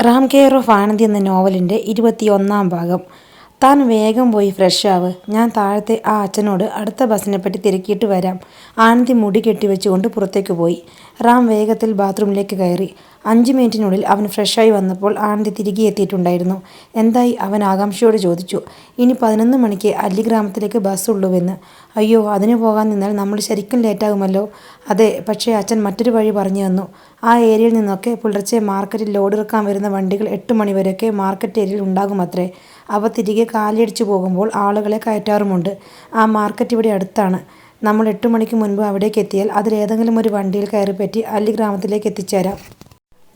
Ram care of Anandi എന്ന നോവലിൻ്റെ 21-ാം ഭാഗം. താൻ വേഗം പോയി ഫ്രഷാവ്, ഞാൻ താഴത്തെ ആ അച്ഛനോട് അടുത്ത ബസ്സിനെപ്പറ്റി തിരക്കിയിട്ട് വരാം. ആനന്ദി മുടി കെട്ടിവെച്ചുകൊണ്ട് പുറത്തേക്ക് പോയി. റാം വേഗത്തിൽ ബാത്റൂമിലേക്ക് കയറി. 5 മിനിറ്റിനുള്ളിൽ അവൻ ഫ്രഷായി വന്നപ്പോൾ ആനന്ദി തിരികെ എത്തിയിട്ടുണ്ടായിരുന്നു. എന്തായി, അവൻ ആകാംക്ഷയോട് ചോദിച്ചു. ഇനി 11 മണിക്ക് അല്ലി ഗ്രാമത്തിലേക്ക് ബസ്സുള്ളൂവെന്ന്. അയ്യോ, അതിന് പോകാൻ നിന്നാൽ നമ്മൾ ശരിക്കും ലേറ്റാകുമല്ലോ. അതെ, പക്ഷേ അച്ഛൻ മറ്റൊരു വഴി പറഞ്ഞു തന്നു. ആ ഏരിയയിൽ നിന്നൊക്കെ പുലർച്ചെ മാർക്കറ്റിൽ ലോഡിറക്കാൻ വരുന്ന വണ്ടികൾ 8 മണിവരെയൊക്കെ മാർക്കറ്റ് ഏരിയയിൽ ഉണ്ടാകുമത്രേ. അവ തിരികെ കാലിയടിച്ചു പോകുമ്പോൾ ആളുകളെ കയറ്റാറുമുണ്ട്. ആ മാർക്കറ്റ് ഇവിടെ അടുത്താണ്. നമ്മൾ 8 മണിക്ക് മുൻപ് അവിടേക്ക് എത്തിയാൽ അതിലേതെങ്കിലും ഒരു വണ്ടിയിൽ കയറിപ്പറ്റി അല്ലി ഗ്രാമത്തിലേക്ക് എത്തിച്ചേരാം.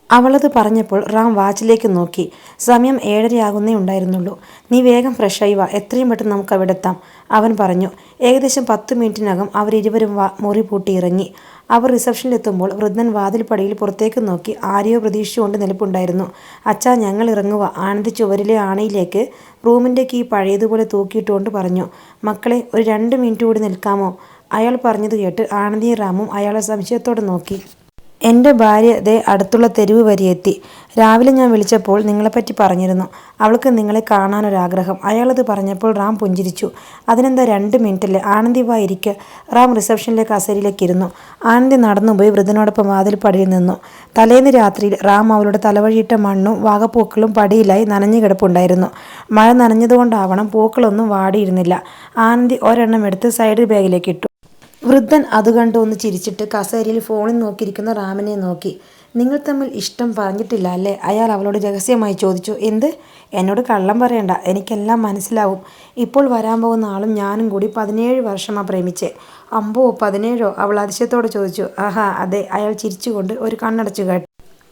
അവളത് പറഞ്ഞപ്പോൾ റാം വാച്ചിലേക്ക് നോക്കി. സമയം 7:30 ഉണ്ടായിരുന്നുള്ളൂ. നീ വേഗം ഫ്രഷായി വാ, എത്രയും പെട്ടെന്ന് നമുക്ക് അവിടെ എത്താം, അവൻ പറഞ്ഞു. ഏകദേശം 10 മിനിറ്റിനകം അവരിരുവരും മുറി പൂട്ടി ഇറങ്ങി. അവർ റിസപ്ഷനിലെത്തുമ്പോൾ വൃദ്ധൻ വാതിൽപ്പടിയിൽ പുറത്തേക്ക് നോക്കി ആരെയോ പ്രതീക്ഷിച്ചുകൊണ്ട് നിൽപ്പുണ്ടായിരുന്നു. അച്ഛാ, ഞങ്ങൾ ഇറങ്ങുക, ആനന്ദി ചുവരിലെ ആണിയിലേക്ക് റൂമിൻ്റെ കീ പഴയതുപോലെ തൂക്കിയിട്ടുകൊണ്ട് പറഞ്ഞു. മക്കളെ, ഒരു 2 മിനിറ്റ് കൂടി നിൽക്കാമോ? അയാൾ പറഞ്ഞത് കേട്ട് ആനന്ദിയും റാമും അയാളെ സംശയത്തോടെ നോക്കി. എൻ്റെ ഭാര്യ ദേ അടുത്തുള്ള തെരുവ് വരെ എത്തി. രാവിലെ ഞാൻ വിളിച്ചപ്പോൾ നിങ്ങളെപ്പറ്റി പറഞ്ഞിരുന്നു. അവൾക്ക് നിങ്ങളെ കാണാനൊരാഗ്രഹം. അയാളത് പറഞ്ഞപ്പോൾ റാം പുഞ്ചിരിച്ചു. അതിനെന്താ, 2 മിനിറ്റല്ലേ, ആനന്ദി വാ, ഇരിക്കുക. റാം റിസപ്ഷനിലെ കസേരയിലേക്ക് ഇരുന്നു. ആനന്ദി നടന്നുപോയി വൃദ്ധനോടൊപ്പം വാതിൽപ്പടിയിൽ നിന്നു. തലേന്ന് രാത്രിയിൽ റാം അവളുടെ തലവഴിയിട്ട മണ്ണും വാകപ്പൂക്കളും പടിയിലായി നനഞ്ഞു കിടപ്പുണ്ടായിരുന്നു. മഴ നനഞ്ഞതുകൊണ്ടാവണം പൂക്കളൊന്നും വാടിയിരുന്നില്ല. ആനന്ദി ഒരെണ്ണം എടുത്ത് സൈഡ് ബാഗിലേക്ക് ഇട്ടു. വൃദ്ധൻ അത് കണ്ട് ഒന്ന് ചിരിച്ചിട്ട് കസേരയിൽ ഫോണിൽ നോക്കിയിരിക്കുന്ന റാമിനെ നോക്കി. നിങ്ങൾ തമ്മിൽ ഇഷ്ടം പറഞ്ഞിട്ടില്ല അല്ലേ? അയാൾ അവളോട് രഹസ്യമായി ചോദിച്ചു. എന്ത്? എന്നോട് കള്ളം പറയണ്ട, എനിക്കെല്ലാം മനസ്സിലാവും. ഇപ്പോൾ വരാൻ പോകുന്ന ആളും ഞാനും കൂടി 17 വർഷമാണ് പ്രേമിച്ചേ. അമ്പോ, 17ഓ? അവൾ അതിശയത്തോടെ ചോദിച്ചു. ആഹാ, അതെ, അയാൾ ചിരിച്ചുകൊണ്ട് ഒരു കണ്ണടച്ചു കാട്ടി.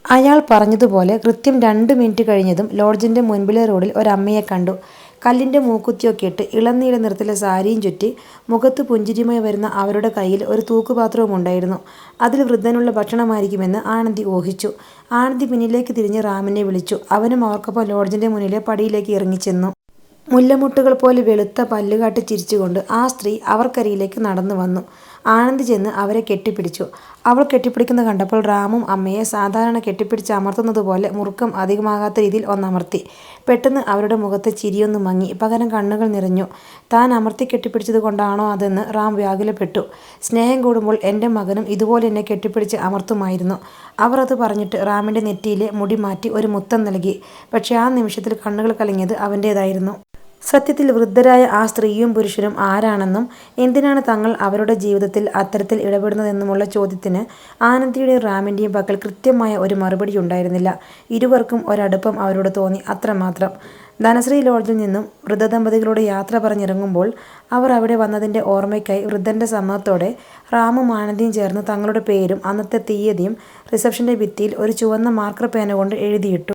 അയാൾ പറഞ്ഞതുപോലെ കൃത്യം 2 മിനിറ്റ് കഴിഞ്ഞതും ലോഡ്ജിൻ്റെ മുൻപിലെ റോഡിൽ ഒരമ്മയെ കണ്ടു. കല്ലിൻ്റെ മൂക്കുത്തിയൊക്കെ ഇട്ട് ഇളനീല നിറത്തിലെ സാരിയും ചുറ്റി മുഖത്ത് പുഞ്ചിരിയുമായി വരുന്ന അവരുടെ കയ്യിൽ ഒരു തൂക്കുപാത്രവും ഉണ്ടായിരുന്നു. അതിൽ വൃദ്ധനുള്ള ഭക്ഷണമായിരിക്കുമെന്ന് ആനന്ദി ഊഹിച്ചു. ആനന്ദി പിന്നിലേക്ക് തിരിഞ്ഞ് റാമിനെ വിളിച്ചു. അവനും അവർക്കൊപ്പം ലോഡ്ജിൻ്റെ മുന്നിലെ പടിയിലേക്ക് ഇറങ്ങിച്ചെന്നു. മുല്ലമുട്ടുകൾ പോലെ വെളുത്ത പല്ലുകാട്ടി ചിരിച്ചുകൊണ്ട് ആ സ്ത്രീ അവർക്കരികിലേക്ക് നടന്നു വന്നു. ആനന്ദി ചെന്ന് അവരെ കെട്ടിപ്പിടിച്ചു. അവൾ കെട്ടിപ്പിടിക്കുന്നത് കണ്ടപ്പോൾ റാമും അമ്മയെ സാധാരണ കെട്ടിപ്പിടിച്ച് അമർത്തുന്നത് പോലെ മുറുക്കം അധികമാകാത്ത രീതിയിൽ ഒന്നമർത്തി. പെട്ടെന്ന് അവരുടെ മുഖത്തെ ചിരിയൊന്ന് മങ്ങി, പകരം കണ്ണുകൾ നിറഞ്ഞു. താൻ അമർത്തി കെട്ടിപ്പിടിച്ചത് കൊണ്ടാണോ അതെന്ന് റാം വ്യാകുലപ്പെട്ടു. സ്നേഹം കൂടുമ്പോൾ എൻ്റെ മകനും ഇതുപോലെ എന്നെ കെട്ടിപ്പിടിച്ച് അമർത്തുമായിരുന്നു. അവർ അത് പറഞ്ഞിട്ട് റാമിൻ്റെ നെറ്റിയിലെ മുടി മാറ്റി ഒരു മുത്തം നൽകി. പക്ഷേ ആ നിമിഷത്തിൽ കണ്ണുകൾ കലങ്ങിയത് അവൻ്റേതായിരുന്നു. സത്യത്തിൽ വൃദ്ധരായ ആ സ്ത്രീയും പുരുഷനും ആരാണെന്നും എന്തിനാണ് തങ്ങൾ അവരുടെ ജീവിതത്തിൽ അത്തരത്തിൽ ഇടപെടുന്നതെന്നുമുള്ള ചോദ്യത്തിന് ആനന്ദിയുടെയും റാമിൻ്റെയും പക്കൽ കൃത്യമായ ഒരു മറുപടി ഉണ്ടായിരുന്നില്ല. ഇരുവർക്കും ഒരടുപ്പം അവരോട് തോന്നി, അത്രമാത്രം. ധനശ്രീ ലോഡ്ജിൽ നിന്നും വൃദ്ധദമ്പതികളോട് യാത്ര പറഞ്ഞിറങ്ങുമ്പോൾ അവർ അവിടെ വന്നതിൻ്റെ ഓർമ്മയ്ക്കായി വൃദ്ധൻ്റെ സമ്മതത്തോടെ റാമും ആനന്ദിയും ചേർന്ന് തങ്ങളുടെ പേരും അന്നത്തെ തീയതിയും റിസപ്ഷൻ്റെ ഭിത്തിയിൽ ഒരു ചുവന്ന മാർക്കർ പേന കൊണ്ട് എഴുതിയിട്ടു.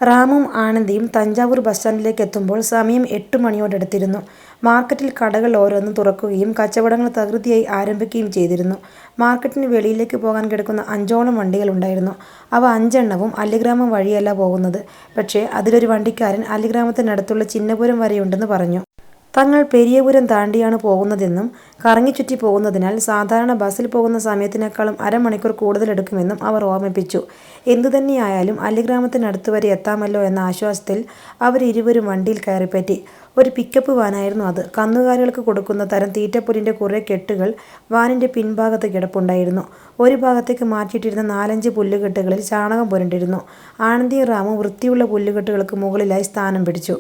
റാമും ആനന്ദിയും തഞ്ചാവൂർ ബസ് സ്റ്റാൻഡിലേക്ക് എത്തുമ്പോൾ സമയം 8 മണിയോടടുത്തിരുന്നു. മാർക്കറ്റിൽ കടകൾ ഓരോന്നും തുറക്കുകയും കച്ചവടങ്ങൾ തകൃതിയായി ആരംഭിക്കുകയും ചെയ്തിരുന്നു. മാർക്കറ്റിന് വെളിയിലേക്ക് പോകാൻ കിടക്കുന്ന 5ഓളം വണ്ടികൾ ഉണ്ടായിരുന്നു. അവ 5 അല്ലിഗ്രാമം വഴിയല്ല പോകുന്നത്. പക്ഷേ അതിലൊരു വണ്ടിക്കാരൻ അല്ലിഗ്രാമത്തിനടുത്തുള്ള ചിന്നപുരം വരെയുണ്ടെന്ന് പറഞ്ഞു. തങ്ങൾ പെരിയപുരം താണ്ടിയാണ് പോകുന്നതെന്നും കറങ്ങിച്ചുറ്റി പോകുന്നതിനാൽ സാധാരണ ബസ്സിൽ പോകുന്ന സമയത്തിനേക്കാളും അരമണിക്കൂർ കൂടുതലെടുക്കുമെന്നും അവർ ഓർമ്മിപ്പിച്ചു. എന്തുതന്നെയായാലും അല്ലിഗ്രാമത്തിനടുത്ത് വരെ എത്താമല്ലോ എന്ന ആശ്വാസത്തിൽ അവരിരുവരും വണ്ടിയിൽ കയറിപ്പറ്റി. ഒരു പിക്കപ്പ് വാനായിരുന്നു അത്. കന്നുകാലികൾക്ക് കൊടുക്കുന്ന തരം തീറ്റപ്പുല്ലിൻ്റെ കുറേ കെട്ടുകൾ വാനിൻ്റെ പിൻഭാഗത്ത് കിടപ്പുണ്ടായിരുന്നു. ഒരു ഭാഗത്തേക്ക് മാറ്റിയിട്ടിരുന്ന 4-5 പുല്ലുകെട്ടുകളിൽ ചാണകം പുരണ്ടിരുന്നു. ആനന്ദിയും റാമും വൃത്തിയുള്ള പുല്ലുകെട്ടുകൾക്ക് മുകളിലായി സ്ഥാനം പിടിച്ചു.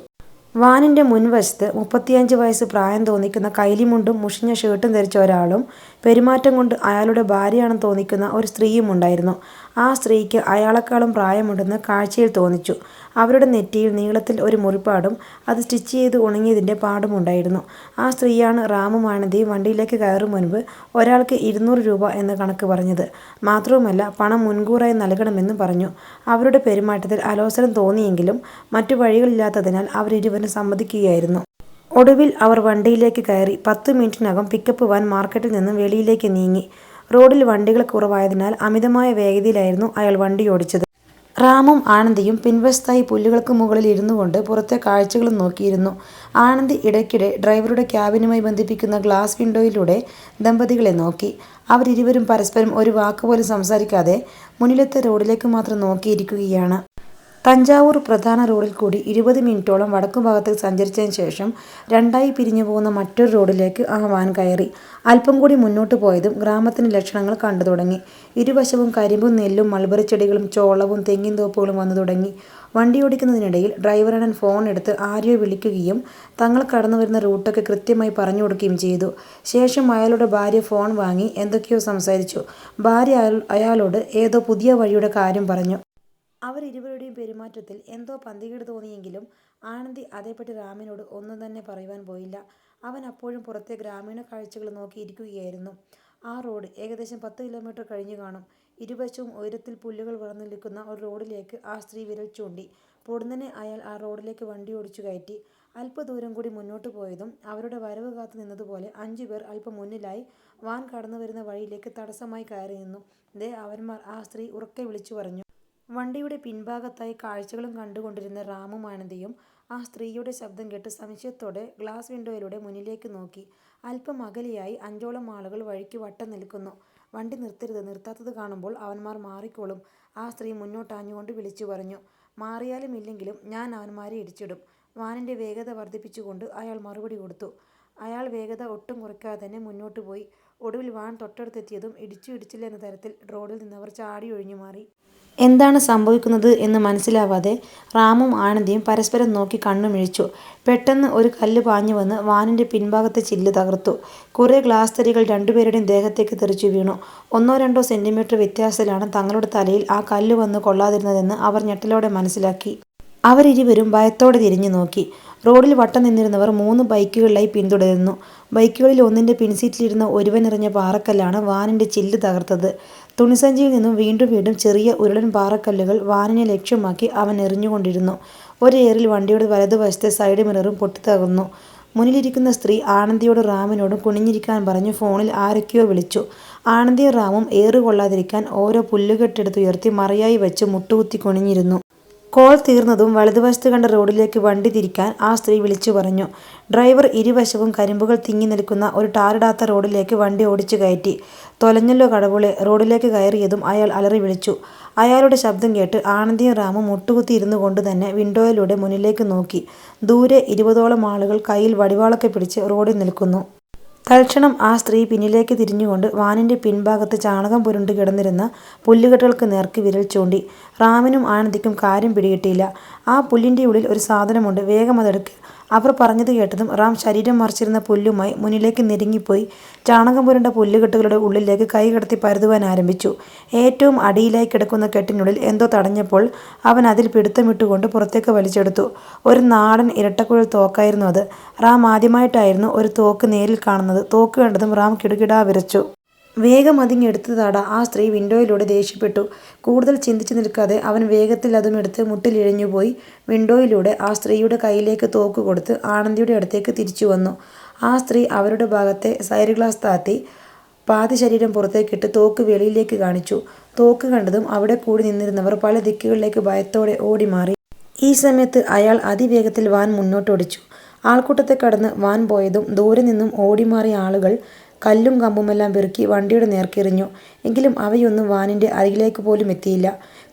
വാനിൻ്റെ മുൻവശത്ത് 35 വയസ്സ് പ്രായം തോന്നിക്കുന്ന കൈലിമുണ്ടും മുഷിഞ്ഞ ഷർട്ടും ധരിച്ച ഒരാളും പെരുമാറ്റം കൊണ്ട് അയാളുടെ ഭാര്യയാണെന്ന് തോന്നിക്കുന്ന ഒരു സ്ത്രീയും ഉണ്ടായിരുന്നു. ആ സ്ത്രീക്ക് അയാളെക്കാളും പ്രായമുണ്ടെന്ന് കാഴ്ചയിൽ തോന്നിച്ചു. അവരുടെ നെറ്റിയിൽ നീളത്തിൽ ഒരു മുറിപ്പാടും അത് സ്റ്റിച്ച് ചെയ്ത് ഉണങ്ങിയതിൻ്റെ പാടുമുണ്ടായിരുന്നു. ആ സ്ത്രീയാണ് റാമും ആനന്ദിയും വണ്ടിയിലേക്ക് കയറും മുൻപ് ഒരാൾക്ക് 200 രൂപ എന്ന് കണക്ക് പറഞ്ഞത്. മാത്രവുമല്ല, പണം മുൻകൂറായി നൽകണമെന്നും പറഞ്ഞു. അവരുടെ പെരുമാറ്റത്തിൽ അലോസരം തോന്നിയെങ്കിലും മറ്റു വഴികളില്ലാത്തതിനാൽ അവരിരുവരും സമ്മതിക്കുകയായിരുന്നു. ഒടുവിൽ അവർ വണ്ടിയിലേക്ക് കയറി. 10 മിനിറ്റിനകം പിക്കപ്പ് വാൻ മാർക്കറ്റിൽ നിന്നും വെളിയിലേക്ക് നീങ്ങി. റോഡിൽ വണ്ടികൾ കുറവായതിനാൽ അമിതമായ വേഗതയിലായിരുന്നു അയാൾ വണ്ടിയോടിച്ചത്. റാമും ആനന്ദിയും പിൻവശത്തായി പുല്ലുകൾക്ക് മുകളിൽ ഇരുന്നു കൊണ്ട് പുറത്തെ കാഴ്ചകളും നോക്കിയിരുന്നു. ആനന്ദി ഇടയ്ക്കിടെ ഡ്രൈവറുടെ ക്യാബിനുമായി ബന്ധിപ്പിക്കുന്ന ഗ്ലാസ് വിൻഡോയിലൂടെ ദമ്പതികളെ നോക്കി. അവരിരുവരും പരസ്പരം ഒരു വാക്കുപോലും സംസാരിക്കാതെ മുന്നിലത്തെ റോഡിലേക്ക് മാത്രം നോക്കിയിരിക്കുകയാണ്. തഞ്ചാവൂർ പ്രധാന റോഡിൽ കൂടി 20 മിനിറ്റോളം വടക്കുഭാഗത്തേക്ക് സഞ്ചരിച്ചതിന് ശേഷം രണ്ടായി പിരിഞ്ഞു പോകുന്ന മറ്റൊരു റോഡിലേക്ക് ആ വാൻ കയറി. അല്പം കൂടി മുന്നോട്ട് പോയതും ഗ്രാമത്തിന്റെ ലക്ഷണങ്ങൾ കണ്ടു തുടങ്ങി. ഇരുവശവും കരിമ്പും നെല്ലും മൾബറിച്ചെടികളും ചോളവും തെങ്ങിൻ തോപ്പുകളും വന്നു തുടങ്ങി. വണ്ടിയോടിക്കുന്നതിനിടയിൽ ഡ്രൈവറണ്ണൻ ഫോൺ എടുത്ത് ആരെയോ വിളിക്കുകയും തങ്ങൾ കടന്നുവരുന്ന റൂട്ടൊക്കെ കൃത്യമായി പറഞ്ഞു കൊടുക്കുകയും ചെയ്തു. ശേഷം അയാളുടെ ഭാര്യ ഫോൺ വാങ്ങി എന്തൊക്കെയോ സംസാരിച്ചു. ഭാര്യ അയാളോട് ഏതോ പുതിയ വഴിയുടെ കാര്യം പറഞ്ഞു. അവരിരുവരുടെയും പെരുമാറ്റത്തിൽ എന്തോ പന്തികേട് തോന്നിയെങ്കിലും ആനന്ദി അതേപ്പറ്റി റാമിനോട് ഒന്നും തന്നെ പറയുവാൻ പോയില്ല. അവൻ അപ്പോഴും പുറത്തെ ഗ്രാമീണ കാഴ്ചകൾ നോക്കിയിരിക്കുകയായിരുന്നു. ആ റോഡ് ഏകദേശം 10 കിലോമീറ്റർ കഴിഞ്ഞു കാണും. ഇരുവശവും ഉയരത്തിൽ പുല്ലുകൾ വളർന്നു നിൽക്കുന്ന ഒരു റോഡിലേക്ക് ആ സ്ത്രീ വിരൽ ചൂണ്ടി. പൊടുന്നനെ അയാൾ ആ റോഡിലേക്ക് വണ്ടി ഓടിച്ചു കയറ്റി. അല്പദൂരം കൂടി മുന്നോട്ട് പോയതും അവരുടെ വരവ് കാത്തു നിന്നതുപോലെ 5 പേർ അല്പം മുന്നിലായി വാൻ കടന്നു വരുന്ന വഴിയിലേക്ക് തടസ്സമായി കയറി നിന്നു. ദേ അവന്മാർ, ആ സ്ത്രീ ഉറക്കെ വിളിച്ചു പറഞ്ഞു. വണ്ടിയുടെ പിൻഭാഗത്തായി കാഴ്ചകളും കണ്ടുകൊണ്ടിരുന്ന റാമും ആനന്ദിയും ആ സ്ത്രീയുടെ ശബ്ദം കേട്ട് സംശയത്തോടെ ഗ്ലാസ് വിൻഡോയിലൂടെ മുന്നിലേക്ക് നോക്കി. അല്പം അകലെയായി 5ഓളം ആളുകൾ വഴിക്ക് വട്ടം നിൽക്കുന്നു. വണ്ടി നിർത്തരുത്, നിർത്താത്തത് കാണുമ്പോൾ അവന്മാർ മാറിക്കോളും, ആ സ്ത്രീ മുന്നോട്ടാഞ്ഞുകൊണ്ട് വിളിച്ചു പറഞ്ഞു. മാറിയാലും ഇല്ലെങ്കിലും ഞാൻ അവന്മാരെ ഇടിച്ചിടും. വാനിന്റെ വേഗത വർദ്ധിപ്പിച്ചുകൊണ്ട് അയാൾ മറുപടി കൊടുത്തു. അയാൾ വേഗത ഒട്ടും കുറയ്ക്കാതെ തന്നെ മുന്നോട്ട് പോയി. ഒടുവിൽ വാൻ തൊട്ടടുത്തെത്തിയതും ഇടിച്ചു ഇടിച്ചില്ല എന്ന തരത്തിൽ റോഡിൽ നിന്നവർ ചാടി ഒഴിഞ്ഞു മാറി. എന്താണ് സംഭവിക്കുന്നത് എന്ന് മനസ്സിലാവാതെ റാമും ആനന്ദിയും പരസ്പരം നോക്കി കണ്ണുമിഴിച്ചു. പെട്ടെന്ന് ഒരു കല്ല് പാഞ്ഞു വന്ന് വാനിന്റെ പിൻഭാഗത്തെ ചില്ല് തകർത്തു. കുറേ ഗ്ലാസ് തരികൾ രണ്ടുപേരുടെയും ദേഹത്തേക്ക് തെറിച്ചു വീണു. 1-2 സെന്റിമീറ്റർ വ്യത്യാസത്തിലാണ് തങ്ങളുടെ തലയിൽ ആ കല്ല് വന്ന് കൊള്ളാതിരുന്നതെന്ന് അവർ ഞെട്ടലോടെ മനസ്സിലാക്കി. അവരിരുവരും ഭയത്തോടെ തിരിഞ്ഞു നോക്കി. റോഡിൽ വട്ടം നിന്നിരുന്നവർ 3 ബൈക്കുകളിലായി പിന്തുടരുന്നു. ബൈക്കുകളിൽ ഒന്നിന്റെ പിൻസീറ്റിലിരുന്ന ഒരുവനെറിഞ്ഞ പാറക്കല്ലാണ് വാനിന്റെ ചില്ല് തകർത്തത്. തുണിസഞ്ചിയിൽ നിന്നും വീണ്ടും വീണ്ടും ചെറിയ ഉരുളൻ പാറക്കല്ലുകൾ വാനിനെ ലക്ഷ്യമാക്കി അവൻ എറിഞ്ഞുകൊണ്ടിരുന്നു. ഒരേറിൽ വണ്ടിയുടെ വലതുവശത്തെ സൈഡ് മിററും പൊട്ടിത്തകർന്നു. മുന്നിലിരിക്കുന്ന സ്ത്രീ ആനന്ദിയോടും റാമിനോടും കുനിഞ്ഞിരിക്കാൻ പറഞ്ഞു ഫോണിൽ ആരൊക്കെയോ വിളിച്ചു. ആനന്ദിയും റാമും ഏറുകൊള്ളാതിരിക്കാൻ ഓരോ പുല്ലുകെട്ടെടുത്തുയർത്തി മറയായി വെച്ച് മുട്ടുകുത്തി കുനിഞ്ഞിരുന്നു. കോൾ തീർന്നതും വലതുവശത്ത് കണ്ട റോഡിലേക്ക് വണ്ടി തിരിക്കാൻ ആ സ്ത്രീ വിളിച്ചു പറഞ്ഞു. ഡ്രൈവർ ഇരുവശവും കരിമ്പുകൾ തിങ്ങി നിൽക്കുന്ന ഒരു ടാറിടാത്ത റോഡിലേക്ക് വണ്ടി ഓടിച്ചു കയറ്റി. തൊലഞ്ഞല്ലോ കടവുളെ, റോഡിലേക്ക് കയറിയതും അയാൾ അലറി വിളിച്ചു. അയാളുടെ ശബ്ദം കേട്ട് ആനന്ദിയും റാമും മുട്ടുകുത്തി ഇരുന്നു കൊണ്ട് തന്നെ വിൻഡോയിലൂടെ മുന്നിലേക്ക് നോക്കി. ദൂരെ 20ഓളം ആളുകൾ കയ്യിൽ വടിവാളൊക്കെ പിടിച്ച് റോഡിൽ നിൽക്കുന്നു. തൽക്ഷണം ആ സ്ത്രീ പിന്നിലേക്ക് തിരിഞ്ഞുകൊണ്ട് വാനിന്റെ പിൻഭാഗത്ത് ചാണകം പുരണ്ടു കിടന്നിരുന്ന പുല്ലുകെട്ടുകൾക്ക് നേർക്ക് വിരൽ ചൂണ്ടി. റാമിനും ആനന്ദിക്കും കാര്യം പിടികിട്ടിയില്ല. ആ പുല്ലിന്റെ ഉള്ളിൽ ഒരു സാധനമുണ്ട്, വേഗം അതെടുക്ക്. അവർ പറഞ്ഞത് കേട്ടതും റാം ശരീരം മറിച്ചിരുന്ന പുല്ലുമായി മുന്നിലേക്ക് നെരുങ്ങിപ്പോയി ചാണകം പുരണ്ട പുല്ലുകെട്ടുകളുടെ ഉള്ളിലേക്ക് കൈ കടത്തി പരതുവാൻ ആരംഭിച്ചു. ഏറ്റവും അടിയിലായി കിടക്കുന്ന കെട്ടിനുള്ളിൽ എന്തോ തടഞ്ഞപ്പോൾ അവൻ അതിൽ പിടുത്തമിട്ടുകൊണ്ട് പുറത്തേക്ക് വലിച്ചെടുത്തു. ഒരു നാടൻ ഇരട്ടക്കുഴൽ തോക്കായിരുന്നു അത്. റാം ആദ്യമായിട്ടായിരുന്നു ഒരു തോക്ക് നേരിൽ കാണുന്നത്. തോക്ക് കണ്ടതും റാം കിടുകിടാ വിറച്ചു. വേഗം അതിങ്ങെടുത്തതാടാ, ആ സ്ത്രീ വിൻഡോയിലൂടെ ദേഷ്യപ്പെട്ടു. കൂടുതൽ ചിന്തിച്ചു നിൽക്കാതെ അവൻ വേഗത്തിൽ അതും എടുത്ത് മുട്ടിലിഴഞ്ഞുപോയി വിൻഡോയിലൂടെ ആ സ്ത്രീയുടെ കയ്യിലേക്ക് തോക്ക് കൊടുത്ത് ആനന്ദിയുടെ അടുത്തേക്ക് തിരിച്ചു വന്നു. ആ സ്ത്രീ അവരുടെ ഭാഗത്തെ സൈഡ് ഗ്ലാസ് താത്തി പാതി ശരീരം പുറത്തേക്കിട്ട് തോക്ക് വെളിയിലേക്ക് കാണിച്ചു. തോക്ക് കണ്ടതും അവിടെ കൂടി നിന്നിരുന്നവർ പല ദിക്കുകളിലേക്ക് ഭയത്തോടെ ഓടി മാറി. ഈ സമയത്ത് അയാൾ അതിവേഗത്തിൽ വാൻ മുന്നോട്ടോടിച്ചു. ആൾക്കൂട്ടത്തെ കടന്ന് വാൻ പോയതും ദൂരെ നിന്നും ഓടിമാറിയ ആളുകൾ കല്ലും കമ്പുമെല്ലാം പെറുക്കി വണ്ടിയുടെ നേർക്കെറിഞ്ഞു. എങ്കിലും അവയൊന്നും വാനിന്റെ അരികിലേക്ക് പോലും എത്തിയില്ല.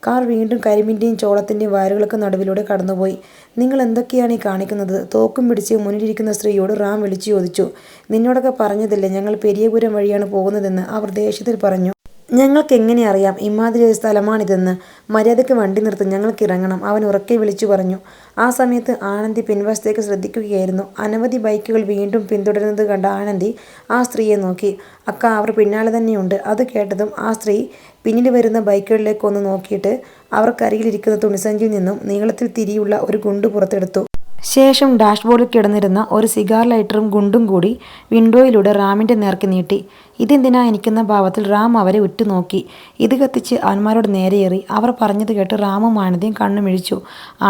കാർ വീണ്ടും കരിമ്പിന്റെയും ചോളത്തിന്റെയും വയറുകൾക്ക് നടുവിലൂടെ കടന്നുപോയി. നിങ്ങൾ എന്തൊക്കെയാണ് ഈ കാണിക്കുന്നത്? തോക്കും പിടിച്ച് മുന്നിലിരിക്കുന്ന സ്ത്രീയോട് റാം വിളിച്ചു ചോദിച്ചു. നിന്നോടൊക്കെ പറഞ്ഞതല്ലേ ഞങ്ങൾ പെരിയപുരം വഴിയാണ് പോകുന്നതെന്ന്, അവർ ദേഷ്യത്തിൽ പറഞ്ഞു. ഞങ്ങൾക്ക് എങ്ങനെ അറിയാം ഇമാതിരി ഒരു സ്ഥലമാണിതെന്ന്? മര്യാദയ്ക്ക് വണ്ടി നിർത്തും, ഞങ്ങൾക്ക് ഇറങ്ങണം, അവൻ ഉറക്കെ വിളിച്ചു പറഞ്ഞു. ആ സമയത്ത് ആനന്ദി പിൻവശത്തേക്ക് ശ്രദ്ധിക്കുകയായിരുന്നു. അനവധി ബൈക്കുകൾ വീണ്ടും പിന്തുടരുന്നത് കണ്ട ആനന്ദി ആ സ്ത്രീയെ നോക്കി. അക്ക, അവർ പിന്നാലെ തന്നെയുണ്ട്. അത് കേട്ടതും ആ സ്ത്രീ പിന്നിൽ വരുന്ന ബൈക്കുകളിലേക്കൊന്ന് നോക്കിയിട്ട് അവർക്കരികിലിരിക്കുന്ന തുണിസഞ്ചിയിൽ നിന്നും നീളത്തിൽ തിരിയുള്ള ഒരു ഗുണ്ട് പുറത്തെടുത്തു. ശേഷം ഡാഷ്ബോർഡിൽ കിടന്നിരുന്ന ഒരു സിഗാർ ലൈറ്ററും ഗുണ്ടും കൂടി വിൻഡോയിലൂടെ റാമിന്റെ നേർക്ക് നീട്ടി. ഇതെന്തിനാ എനിക്കെന്ന ഭാവത്തിൽ റാം അവരെ ഉറ്റുനോക്കി. ഇത് കത്തിച്ച് അവന്മാരോട് നേരെയേറി. അവർ പറഞ്ഞത് കേട്ട് റാമും ആനന്ദിയും കണ്ണുമിഴിച്ചു.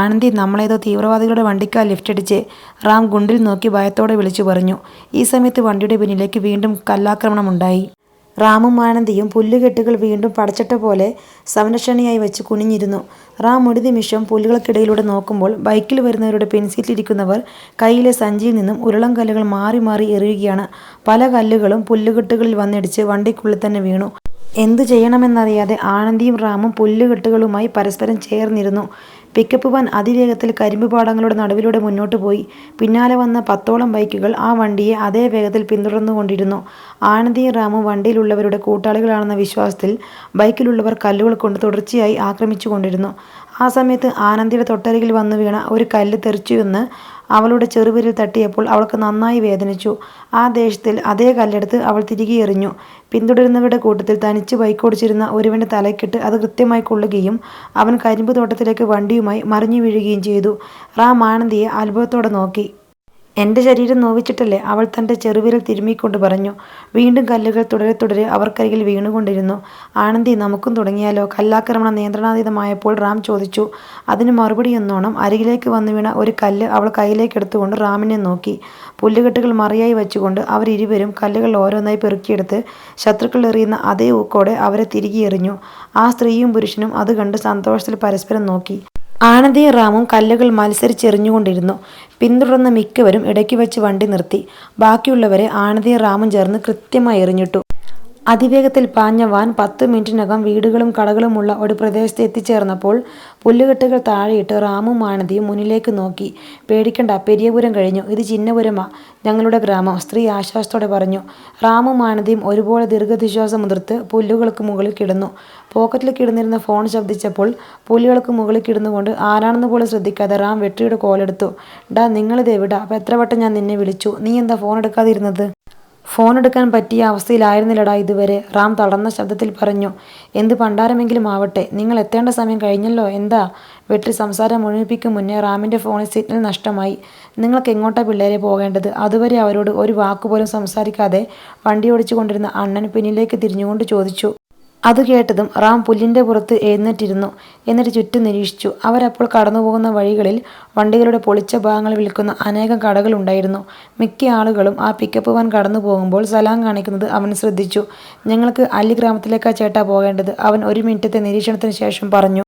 ആനന്ദി, നമ്മളേതോ തീവ്രവാദികളുടെ വണ്ടിക്കാൽ ലിഫ്റ്റടിച്ച്, റാം ഗുണ്ടിൽ നോക്കി ഭയത്തോടെ വിളിച്ചു പറഞ്ഞു. ഈ സമയത്ത് വണ്ടിയുടെ പിന്നിലേക്ക് വീണ്ടും കല്ലാക്രമണമുണ്ടായി. റാമും ആനന്ദിയും പുല്ലുകെട്ടുകൾ വീണ്ടും പടച്ചട്ട പോലെ സംരക്ഷണയായി വെച്ച് കുനിഞ്ഞിരുന്നു. റാം ഒരു നിമിഷം പുല്ലുകൾക്കിടയിലൂടെ നോക്കുമ്പോൾ ബൈക്കിൽ വരുന്നവരുടെ പിൻസീറ്റിലിരിക്കുന്നവർ കയ്യിലെ സഞ്ചിയിൽ നിന്നും ഉരുളൻ കല്ലുകൾ മാറി മാറി എറിയുകയാണ്. പല കല്ലുകളും പുല്ലുകെട്ടുകളിൽ വന്നിടിച്ച് വണ്ടിക്കുള്ളിൽ തന്നെ വീണു. എന്തു ചെയ്യണമെന്നറിയാതെ ആനന്ദിയും റാമും പുല്ലുകെട്ടുകളുമായി പരസ്പരം ചേർന്നിരുന്നു. പിക്കപ്പ് വാൻ അതിവേഗത്തിൽ കരിമ്പ് പാടങ്ങളുടെ നടുവിലൂടെ മുന്നോട്ട് പോയി. പിന്നാലെ വന്ന 10ഓളം ബൈക്കുകൾ ആ വണ്ടിയെ അതേ വേഗത്തിൽ പിന്തുടർന്നുകൊണ്ടിരുന്നു. ആനന്ദിയും റാമും വണ്ടിയിലുള്ളവരുടെ കൂട്ടാളികളാണെന്ന വിശ്വാസത്തിൽ ബൈക്കിലുള്ളവർ കല്ലുകൾ കൊണ്ട് തുടർച്ചയായി ആക്രമിച്ചുകൊണ്ടിരുന്നു. ആ സമയത്ത് ആനന്ദിയുടെ തൊട്ടരികിൽ വന്നു വീണ ഒരു കല്ല് തെറിച്ചുവെന്ന് അവളുടെ ചെറുവിരൽ തട്ടിയപ്പോൾ അവൾക്ക് നന്നായി വേദനിച്ചു. ആ ദേഷ്യത്തിൽ അതേ കല്ലെടുത്ത് അവൾ തിരികെ എറിഞ്ഞു. പിന്തുടരുന്നവരുടെ കൂട്ടത്തിൽ തനിച്ച് ബൈക്കോടിച്ചിരുന്ന ഒരുവൻ്റെ തലയ്ക്കിട്ട് അത് കൃത്യമായി കൊള്ളുകയും അവൻ കരിമ്പ് തോട്ടത്തിലേക്ക് വണ്ടിയുമായി മറിഞ്ഞു വീഴുകയും ചെയ്തു. റാം ആനന്ദിയെ അത്ഭുതത്തോടെ നോക്കി. എൻ്റെ ശരീരം നോവിച്ചിട്ടല്ലേ, അവൾ തൻ്റെ ചെറുവിരൽ തിരുമ്മിക്കൊണ്ട് പറഞ്ഞു. വീണ്ടും കല്ലുകൾ തുടരെ തുടരെ അവർക്കരികിൽ വീണുകൊണ്ടിരുന്നു. ആനന്ദി, നമുക്കും തുടങ്ങിയാലോ? കല്ലാക്രമണം നിയന്ത്രണാതീതമായപ്പോൾ റാം ചോദിച്ചു. അതിന് മറുപടിയെന്നോണം അരികിലേക്ക് വന്നു വീണ ഒരു കല്ല് അവൾ കയ്യിലേക്കെടുത്തുകൊണ്ട് റാമിനെ നോക്കി. പുല്ലുകെട്ടുകൾ മറിയായി വെച്ചുകൊണ്ട് അവരിരുവരും കല്ലുകൾ ഓരോന്നായി പെറുക്കിയെടുത്ത് ശത്രുക്കൾ എറിയുന്ന അതേ ഊക്കോടെ അവരെ തിരികെ എറിഞ്ഞു. ആ സ്ത്രീയും പുരുഷനും അത് കണ്ട് സന്തോഷത്തിൽ പരസ്പരം നോക്കി. ആനന്ദിയും റാമും കല്ലുകൾ മത്സരിച്ചെറിഞ്ഞുകൊണ്ടിരുന്നു. പിന്തുടർന്ന മിക്കവരും ഇടയ്ക്ക് വെച്ച് വണ്ടി നിർത്തി. ബാക്കിയുള്ളവരെ ആനന്ദിയും റാമും ചേർന്ന് കൃത്യമായി എറിഞ്ഞിട്ടു. അതിവേഗത്തിൽ പാഞ്ഞ വാൻ 10 മിനിറ്റിനകം വീടുകളും കടകളുമുള്ള ഒരു പ്രദേശത്ത് എത്തിച്ചേർന്നപ്പോൾ പുല്ലുകെട്ടുകൾ താഴെയിട്ട് റാമും ആനന്ദിയും മുന്നിലേക്ക് നോക്കി. പേടിക്കണ്ട, പെരിയപുരം കഴിഞ്ഞു. ഇത് ചിന്നപുരമാ, ഞങ്ങളുടെ ഗ്രാമം, സ്ത്രീ ആശ്വാസത്തോടെ പറഞ്ഞു. റാമും ആനന്ദിയും ഒരുപോലെ ദീർഘനിശ്വാസം മുതിർത്ത് പുല്ലുകൾക്ക് മുകളിൽ കിടന്നു. പോക്കറ്റിൽ കിടന്നിരുന്ന ഫോൺ ശബ്ദിച്ചപ്പോൾ പുല്ലുകൾക്ക് മുകളിൽ കിടന്നുകൊണ്ട് ആരാണെന്ന് പോലും ശ്രദ്ധിക്കാതെ റാം വെട്രിയുടെ കോലെടുത്തു. ഡാ, നിങ്ങളിതെവിടാ? അപ്പോൾ എത്ര വട്ടം ഞാൻ നിന്നെ വിളിച്ചു, നീ എന്താ ഫോൺ എടുക്കാതിരുന്നത്? ഫോൺ എടുക്കാൻ പറ്റിയ അവസ്ഥയിലായിരുന്നില്ലടാ ഇതുവരെ, റാം തളർന്ന ശബ്ദത്തിൽ പറഞ്ഞു. എന്ത് പണ്ടാരമെങ്കിലും ആവട്ടെ, നിങ്ങൾ എത്തേണ്ട സമയം കഴിഞ്ഞല്ലോ. എന്താ? വെട്രി സംസാരം മുഴുമിപ്പിക്കും മുന്നേ റാമിൻ്റെ ഫോണിൽ സിഗ്നൽ നഷ്ടമായി. നിങ്ങൾക്ക് എങ്ങോട്ടാ പിള്ളേരെ പോകേണ്ടത്? അതുവരെ അവരോട് ഒരു വാക്കുപോലും സംസാരിക്കാതെ വണ്ടി ഓടിച്ചു കൊണ്ടിരുന്ന അണ്ണൻ പിന്നിലേക്ക് തിരിഞ്ഞുകൊണ്ട് ചോദിച്ചു. അത് കേട്ടതും റാം പുല്ലിൻ്റെ പുറത്ത് എഴുന്നേറ്റിരുന്നു. എന്നിട്ട് ചുറ്റും നിരീക്ഷിച്ചു. അവരപ്പോൾ കടന്നുപോകുന്ന വഴികളിൽ വണ്ടികളുടെ പൊളിച്ച ഭാഗങ്ങൾ വിൽക്കുന്ന അനേകം കടകളുണ്ടായിരുന്നു. മിക്ക ആളുകളും ആ പിക്കപ്പ് വാൻ കടന്നു പോകുമ്പോൾ സലാം കാണിക്കുന്നത് അവൻ ശ്രദ്ധിച്ചു. ഞങ്ങൾക്ക് അല്ലി ഗ്രാമത്തിലേക്കാ ചേട്ടാ പോകേണ്ടത്, അവൻ 1 മിനിറ്റത്തെ നിരീക്ഷണത്തിന് ശേഷം പറഞ്ഞു.